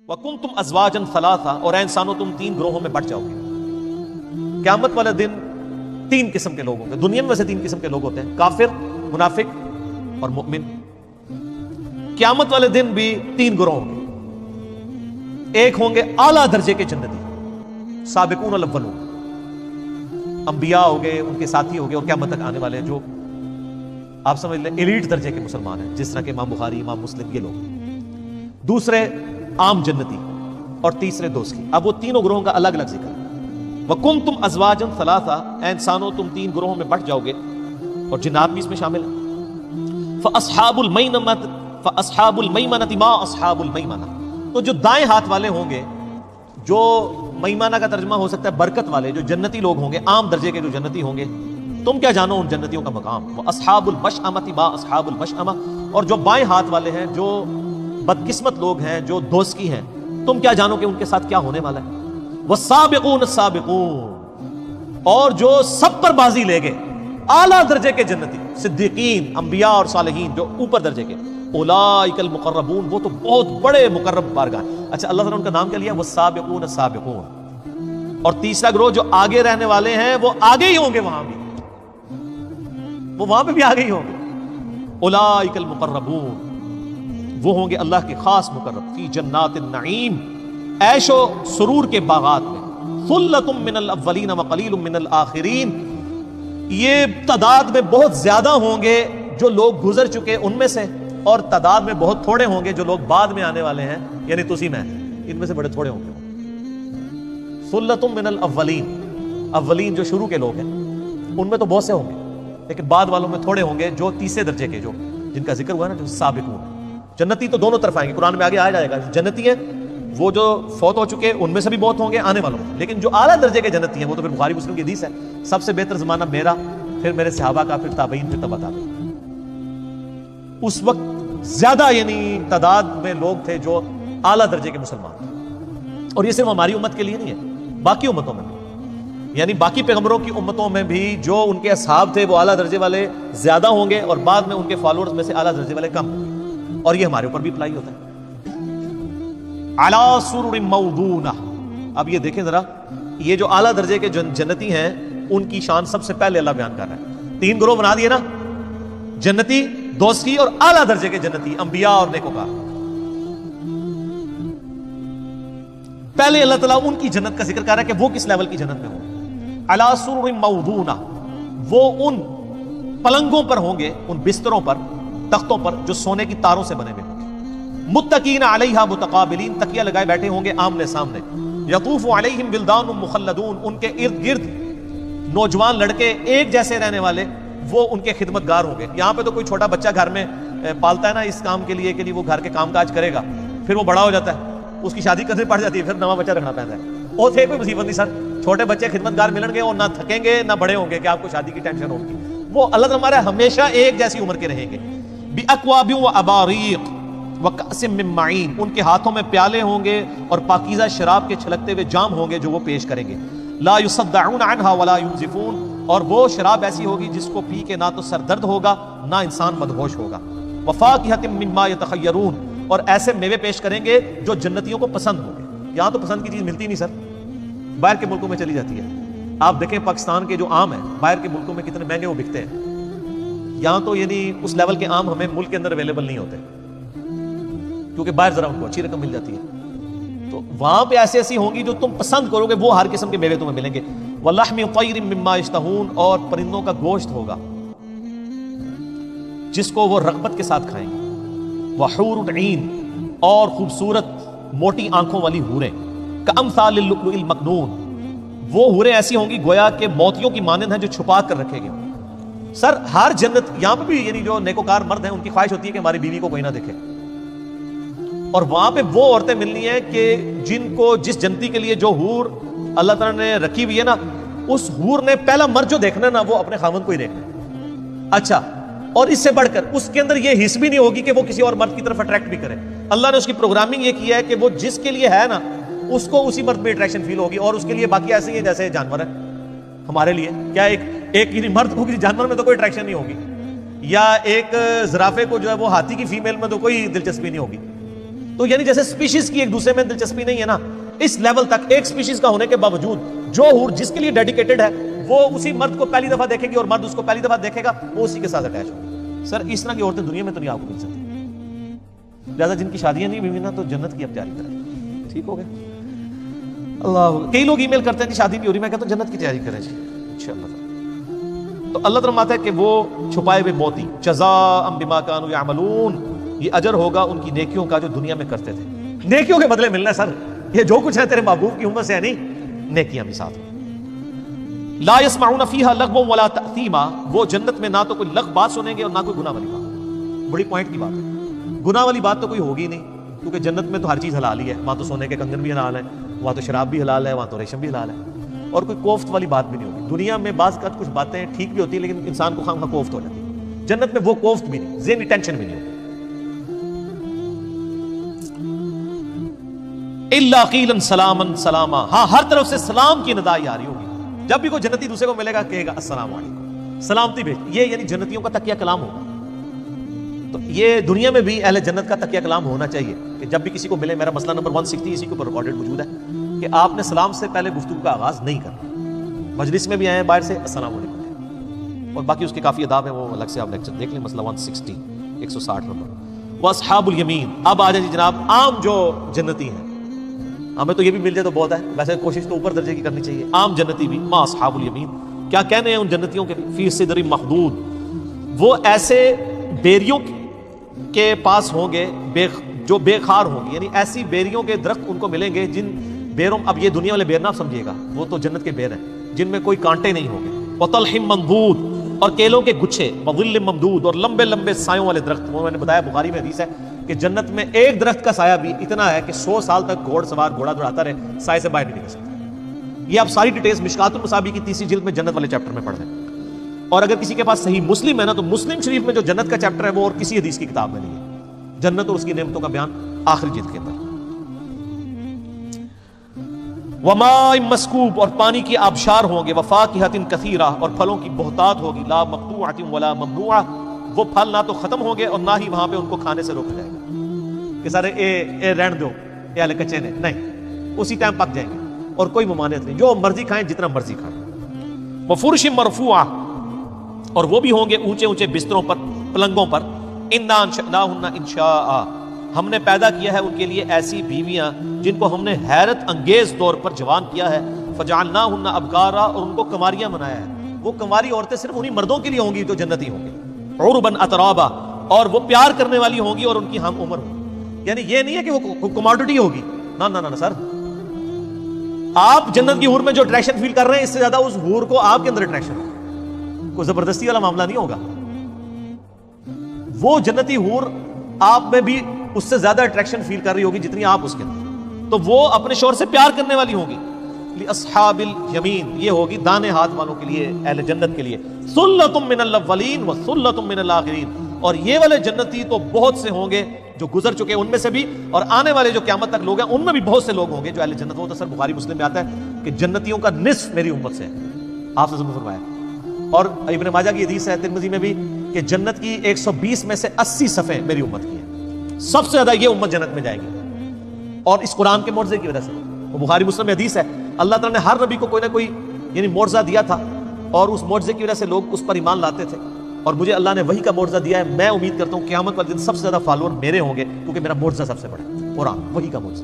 وَكُنْتُمْ أَزْوَاجًا ثَلَاثًا، اور اے انسانوں تم تین گروہوں میں بٹ جاؤ گے۔ قیامت والے دن تین قسم کے لوگ ہوں گے۔ دنیا میں ویسے تین قسم کے لوگ ہوتے ہیں، کافر، منافق اور مؤمن۔ قیامت والے دن بھی تین گروہ ہوں گے۔ ایک ہوں گے اعلیٰ درجے کے جنتی، سابقون الاولون، انبیاء ہو گئے، ان کے ساتھی ہو گئے، اور قیامت تک آنے والے ہیں جو آپ سمجھ لیں ایلیٹ درجے کے مسلمان ہیں، جس طرح کہ امام بخاری، امام مسلم، یہ لوگ۔ دوسرے عام جنتی، اور تیسرے دوست کی۔ اب وہ تینوں گروہوں کا الگ الگ ذکر ہے۔ وَكُنْتُمْ أَزْوَاجًا ثَلَاثًا، اے انسانوں تم تین گروہوں میں بٹ جاؤ گے، اور جنات بھی اس میں شامل ہیں۔ فَأَصْحَابُ الْمَيْمَنَةِ مَا أَصْحَابُ الْمَيْمَنَةِ، تو جو دائیں ہاتھ والے ہوں گے، جو میمانہ کا ترجمہ ہو سکتا ہے برکت والے، جو جنتی لوگ ہوں گے، عام درجے کے جو جنتی ہوں گے، تم کیا جانو ان جنتیوں کا مقام۔ وَأَصْحَابُ الْمَشْأَمَةِ مَا أَصْحَابُ الْمَشْأَمَةِ، اور جو بائیں ہاتھ والے ہیں، جو بدقسمت لوگ ہیں، جو دوزکی ہیں، تم کیا جانو کہ ان کے ساتھ کیا ہونے والا ہے۔ وَالسَّابِقُونَ السَّابِقُونَ، اور جو سب پر بازی لے گئے، اعلیٰ درجے کے جنتی، صدیقین، انبیاء اور صالحین، جو اوپر درجے کے، اولئک المقربون، وہ تو بہت بڑے مقرب بارگاہ۔ اچھا، اللہ تعالیٰ نے ان کا نام کیا لیا؟ وَالسَّابِقُونَ السَّابِقُونَ۔ اور تیسرا گروہ جو آگے رہنے والے ہیں، وہ آگے ہی ہوں گے، وہاں بھی، وہ وہاں پہ بھی آگے ہی ہوں گے۔ اولئک المقربون، وہ ہوں گے اللہ کے خاص مقرب، فی جنات النعیم، عیش و سرور کے باغات میں۔ ثلۃ من الاولین وقلیل من الآخرین، یہ تعداد میں بہت زیادہ ہوں گے جو لوگ گزر چکے ان میں سے، اور تعداد میں بہت تھوڑے ہوں گے جو لوگ بعد میں آنے والے ہیں، یعنی تسی میں، ان میں سے بڑے تھوڑے ہوں گے۔ ثلۃ من الاولین، اولین جو شروع کے لوگ ہیں ان میں تو بہت سے ہوں گے، لیکن بعد والوں میں تھوڑے ہوں گے جو تیسرے درجے کے، جو جن کا ذکر ہوا نا، جو سابقون۔ جنتی تو دونوں طرف آئیں گے، قرآن میں آگے آ جائے گا۔ جنتی ہیں وہ جو فوت ہو چکے، ان میں سے بھی بہت ہوں گے آنے والوں میں، لیکن جو اعلیٰ درجے کے جنتی ہیں وہ تو پھر بخاری مسلم کی حدیث ہے، سب سے بہتر زمانہ میرا، پھر میرے صحابہ کا، پھر تابعین، پھر تبع تابعین۔ اس وقت زیادہ یعنی تعداد میں لوگ تھے جو اعلیٰ درجے کے مسلمان تھے، اور یہ صرف ہماری امت کے لیے نہیں ہے، باقی امتوں میں بھی، یعنی باقی پیغمبروں کی امتوں میں بھی جو ان کے اصحاب تھے وہ اعلیٰ درجے والے زیادہ ہوں گے، اور بعد میں ان کے فالوورز میں سے اعلیٰ درجے والے کم ہوں گے، اور یہ ہمارے اوپر بھی اپلائی ہوتا ہے۔ علی سرر موضونہ، اب یہ دیکھیں ذرا، یہ جو اعلیٰ درجے کے جنتی ہیں ان کی شان سب سے پہلے اللہ بیان کر رہا ہے۔ تین گروہ بنا دیے نا، جنتی، دوستی، اور اعلیٰ درجے کے جنتی، انبیاء اور نیکوکار۔ پہلے اللہ تعالیٰ ان کی جنت کا ذکر کر رہا ہے کہ وہ کس لیول کی جنت میں ہوں۔ علی سرر موضونہ، وہ ان پلنگوں پر ہوں گے، ان بستروں پر، تختوں پر جو سونے کی تاروں سے بنے ہوئے ہوں گے۔ متقین علیہا متقابلین، تکیہ لگائے بیٹھے ہوں گے آمنے سامنے۔ یطوف علیہم ولدان مخلدون، ان کے ارد گرد نوجوان لڑکے ایک جیسے رہنے والے، وہ ان کے خدمتگار ہوں گے۔ یہاں پہ تو کوئی چھوٹا بچہ گھر میں پالتا ہے نا اس کام کے لیے کہ وہ گھر کے کام کاج کرے گا، پھر وہ بڑا ہو جاتا ہے، اس کی شادی کرنی پڑ جاتی ہے، پھر نواں بچہ رکھنا پڑتا ہے۔ اور تھے کوئی مصیبت نہیں سر، چھوٹے بچے خدمتگار ملیں گے اور نہ تھکیں گے نہ بڑے ہوں گے کہ آپ کو شادی کی ٹینشن ہوگی۔ وہ اللہ تعالیٰ ہمارے ہمیشہ ایک جیسی عمر کے رہیں گے۔ بِأَكْوَابٍ وَأَبَارِيقٍ وَكَأْسٍ مِّن مَّعِينٍ، ان کے ہاتھوں میں پیالے ہوں گے اور پاکیزہ شراب کے چھلکتے ہوئے جام ہوں گے جو وہ پیش کریں گے۔ لَا يُصَدَّعُونَ عَنْهَا وَلَا يُنزِفُونَ، اور وہ شراب ایسی ہوگی جس کو پی کے نہ تو سر درد ہوگا نہ انسان مدہوش ہوگا۔ وَفَاكِهَةٍ مِّمَّا يَتَخَيَّرُونَ، اور ایسے میوے پیش کریں گے جو جنتیوں کو پسند ہوں گے۔ یہاں تو پسند کی چیز ملتی نہیں سر، باہر کے ملکوں میں چلی جاتی ہے۔ آپ دیکھیں پاکستان کے جو آم ہیں باہر کے ملکوں میں کتنے مہنگے وہ بکتے ہیں، یہاں تو یعنی اس لیول کے آم ہمیں ملک کے اندر اویلیبل نہیں ہوتے، کیونکہ باہر ذرا ان کو اچھی رقم مل جاتی ہے۔ تو وہاں پہ ایسی ایسی ہوں گی جو تم پسند کرو گے، وہ ہر قسم کے میوے تمہیں ملیں گے۔ وَلَحْمِ طَيْرٍ مِّمَّا يَشْتَهُونَ، اور پرندوں کا گوشت ہوگا جس کو وہ رغبت کے ساتھ کھائیں گے۔ وَحُورٌ عِین، اور خوبصورت موٹی آنکھوں والی حوریں، کَأَمْثَالِ اللُّؤْلُؤِ الْمَكْنُونِ، وہ حوریں ایسی ہوں گی گویا کہ موتیوں کی مانند ہیں جو چھپا کر رکھے گئے۔ سر ہر جنت، یہاں پہ بھی یعنی جو نیکوکار مرد ہیں ان کی خواہش ہوتی ہے کہ ہماری بیوی کو کوئی نہ دیکھے، اور وہاں پہ وہ عورتیں ملنی ہیں کہ جن کو جس جنتی کے لیے جو حور اللہ تعالیٰ نے رکھی ہوئی ہے نا، اس حور نے پہلا مرد جو دیکھنا ہے نا وہ اپنے خاوند کو ہی دیکھنا ہے۔ اچھا، اور اس سے بڑھ کر اس کے اندر یہ حس بھی نہیں ہوگی کہ وہ کسی اور مرد کی طرف اٹریکٹ بھی کرے۔ اللہ نے اس کی پروگرامنگ یہ کی ہے کہ وہ جس کے لیے ہے نا اس کو اسی مرد میں اٹریکشن فیل ہوگی، اور اس کے لیے باقی ایسے ہی ہیں جیسے جانور ہیں ہمارے لیے۔ کیا ایک مرد کو کسی جانور میں تو کوئی اٹریکشن نہیں ہوگی، یا ایک زرافے کو جو ہے وہ ہاتھی کی فیمیل میں تو کوئی دلچسپی نہیں ہوگی، تو یعنی جیسے سپیشیز کی ایک دوسرے میں دلچسپی نہیں ہے نا، اس لیول تک ایک سپیشیز کا ہونے کے باوجود جو حور جس کے لیے ڈیڈیکیٹڈ ہے وہ اسی مرد کو پہلی دفعہ دیکھے گی اور مرد اس کو پہلی دفعہ دیکھے گا، وہ اسی کے ساتھ اٹیچ ہوگی. سر اس طرح کی عورتیں دنیا میں تو نہیں آپ کو مل سکتی. لہٰذا جن کی شادیاں نہیں ہوئی نا تو جنت کی اب تیاری کریں. ٹھیک ہو گیا؟ اللہ. کئی لوگ ای میل کرتے ہیں کہ شادی نہیں ہو رہی، میں کہتا ہوں جنت کی تیاری کریں جی انشاءاللہ. تو اللہ تعالیٰ فرماتا ہے کہ وہ چھپائے ہوئے موتی جزاء بما كانوا يعملون، یہ اجر ہوگا ان کی نیکیوں کا جو دنیا میں کرتے تھے. نیکیوں کے بدلے ملنا ہے سر، یہ جو کچھ ہے تیرے محبوب کی امت سے ہے نہیں، نیکیاں بھی ساتھ. لا يسمعون فيها لغوا ولا تأثيما، وہ جنت میں نہ تو کوئی لغو بات سنیں گے اور نہ کوئی گناہ والی بات. بڑی پوائنٹ کی بات ہے، گناہ والی بات تو کوئی ہوگی نہیں، کیونکہ جنت میں تو ہر چیز حلال ہی ہے. وہاں تو سونے کے کنگن بھی حلال ہے، وہاں تو شراب بھی حلال ہے، وہاں تو ریشم بھی حلال ہے، اور کوئی کوفت والی بات بھی نہیں ہوگی. دنیا میں بعض کا کچھ باتیں ٹھیک بھی ہوتی ہیں لیکن انسان کو خواہ کوفت ہو جاتی ہے. جنت میں وہ کوفت بھی نہیں، ذہنی ٹینشن بھی نہیں ہوگی. الا قیلا سلاما سلاما، ہاں ہر طرف سے سلام کی ندائی آ رہی ہوگی. جب بھی کوئی جنتی دوسرے کو ملے گا کہے گا السلام علیکم، سلامتی بھیج. یہ یعنی جنتیوں کا تکیہ کلام ہوگا. تو یہ دنیا میں بھی اہل جنت کا تکیہ کلام ہونا چاہیے کہ جب بھی کسی کو ملے، میرا مسئلہ نمبر 160 اسی کے اوپر ریکارڈڈ موجود ہے کہ آپ نے سلام سے پہلے گفتگو کا آغاز نہیں کرنا. مجلس میں بھی آئے ہیں باہر سے السلام علیکم، اور باقی اس کے کافی اداب ہیں، وہ الگ سے آپ لیکچر دیکھ لیں. مسئلہ 160 160 نمبر. واصحاب الیمین، اب آ جائیں جی جناب عام جو جنتی ہیں. ہمیں تو یہ بھی مل جائے تو بہت ہے، ویسے کوشش تو اوپر درجے کی کرنی چاہیے. عام جنتی بھی، ما اصحاب الیمین، کیا کہنے ہیں ان جنتیوں کے؟ فی صدر مخدود، وہ ایسے بیریوں کے پاس ہوں گے جو بے خار ہوں گے، یعنی ایسی بیریوں کے درخت ان کو ملیں گے جن بیروں، اب یہ دنیا والے بیر نہ سمجھیے گا، وہ تو جنت کے بیر ہیں جن میں کوئی کانٹے نہیں ہوں گے. وطلح منضود، اور کیلوں کے گچھے. وظل ممدود، اور لمبے لمبے سایوں والے درخت. وہ میں نے بتایا بخاری میں حدیث ہے کہ جنت میں ایک درخت کا سایہ بھی اتنا ہے کہ 100 سال تک گھوڑ سوار گھوڑا دوڑاتا رہے، سائے سے باہر نہیں نکل سکتا. یہ آپ ساری ڈیٹیلز مشکات المصابیح کی 3 جلد میں جنت والے چیپٹر میں پڑھ لیں. اور اگر کسی کے پاس صحیح مسلم ہے نا تو مسلم شریف میں جو جنت کا چیپٹر ہے وہ اور کسی حدیث کی کتاب میں نہیں ہے. جنت اور اس کی نعمتوں کا بیان آخری جلد کے اندر. وماء مسکوب، اور پانی کی آبشار ہوں گے. وفاکہۃ کثیرہ، اور پھلوں کی بہتات ہوگی. لا مقطوعۃ ولا ممنوعہ، وہ پھل نہ تو ختم ہوں گے اور نہ ہی وہاں پہ ان کو کھانے سے روکا جائے گا کہ سارے اے رہن دو، اے والے کچے نے، نہیں، اسی ٹائم پک جائیں گے اور کوئی ممانعت نہیں، جو مرضی کھائیں جتنا مرضی کھائیں. وفرش مرفوعہ، اور وہ بھی ہوں گے اونچے اونچے بستروں پر، پلنگوں پر. انا انشأناہن انشاء، ہم نے پیدا کیا ہے ان کے لیے ایسی بیویاں جن کو ہم نے حیرت انگیز طور پر جوان کیا ہے. فجعلناہن ابکارا، اور ان کو کنواریاں بنایا ہے. وہ کنواری عورتیں صرف انہی مردوں کے لیے ہوں گی جو جنتی ہوں گے. عربا اترابا، اور وہ پیار کرنے والی ہوں گی اور ان کی ہم عمر ہوگی. یعنی یہ نہیں ہے کہ وہ کموڈٹی ہوگی، نہ نہ نہ سر. آپ جنت کی حور میں جو اٹریکشن فیل کر رہے ہیں اس سے زیادہ اس حور کو آپ کے اندر اٹریکشن ہوگا. کوئی زبردستی والا معاملہ نہیں ہوگا. وہ جنتی حور آپ میں بھی اس سے زیادہ اٹریکشن فیل کر رہی ہوگی جتنی آپ اس کے اندر. تو وہ اپنے شوہر سے پیار کرنے والی ہوگی. لأصحاب الیمین، یہ ہوگی دانے ہاتھ والوں کے لیے، اہل جنت کے لیے. ثلۃ من الاولین وثلۃ من الاخرین، اور یہ والے جنتی تو بہت سے ہوں گے جو گزر چکے ان میں سے بھی، اور آنے والے جو قیامت تک لوگ ہیں ان میں بھی بہت سے لوگ ہوں گے جو اہل جنت. وہ تو سر بخاری مسلم میں آتا ہے کہ جنتیوں کا نصف میری امت سے ہے، آپ سے فرمایا. اور ابن ماجہ کی حدیث ہے ترمذی میں بھی کہ جنت کی 120 میں سے 80 صفیں میری امت کی ہیں. سب سے زیادہ یہ امت جنت میں جائے گی، اور اس قرآن کے معجزے کی وجہ سے. وہ بخاری مسلم میں حدیث ہے اللہ تعالیٰ نے ہر نبی کو کوئی نہ کوئی یعنی معجزہ دیا تھا، اور اس معجزے کی وجہ سے لوگ اس پر ایمان لاتے تھے. اور مجھے اللہ نے وہی کا معجزہ دیا ہے. میں امید کرتا ہوں قیامت والے دن سب سے زیادہ فالوور میرے ہوں گے کیونکہ میرا معجزہ سب سے بڑا ہے، قرآن وہی کا معجزہ.